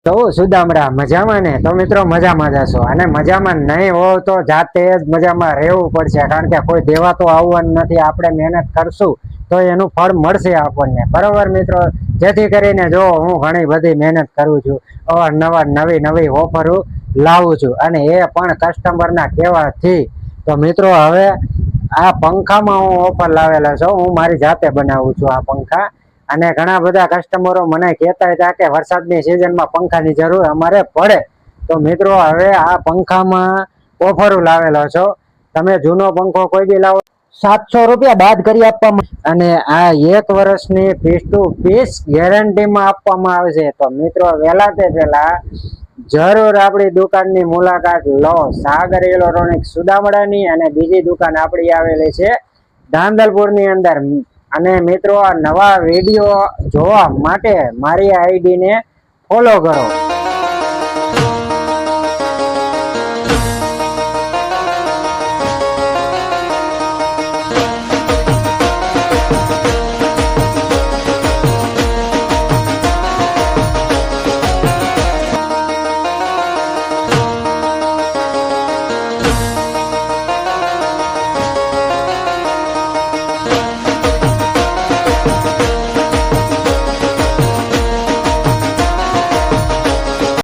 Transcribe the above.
તો સુદામડા મજામાં ને? તો મિત્રો મજામાં જશો, અને મજામાં નહીં હોવ તો જાતે જ મજામાં રહેવું પડશે, કારણ કે કોઈ દેવા તો આવવાનું નથી. આપણે મહેનત કરશું તો એનું ફળ મળશે આપણને, બરોબર મિત્રો? જેથી કરીને જો હું ઘણી બધી મહેનત કરું છું, અવારનવાર નવી નવી ઓફરો લાવું છું, અને એ પણ કસ્ટમરના કહેવાથી. તો મિત્રો હવે આ પંખામાં હું ઓફર લાવેલો છું, હું મારી જાતે બનાવું છું આ પંખા. અને ઘણા બધા કસ્ટમરો મને કહેતા હતા કે વરસાદની સિઝનમાં પંખાની જરૂર અમારે પડે. તો મિત્રો હવે આ પંખામાં ઓફરો લાવેલો છો. તમે જૂનો પંખો કોઈ બી લાવો 700 રૂપિયા બાદ કરી આપવામાં, અને આ 1 વર્ષની પીસ ટુ પીસ ગેરંટીમાં આપવામાં આવશે. તો મિત્રો વહેલા તે પહેલા જરૂર આપણી દુકાનની મુલાકાત લો, સાગર ઇલેક્ટ્રોનિક્સ સુદામડાની. અને બીજી દુકાન આપણી આવેલી છે ધાંધલપુરની અંદર. અને મિત્રો આ નવા વિડીયો જોવા માટે મારી આઈડીને ફોલો કરો.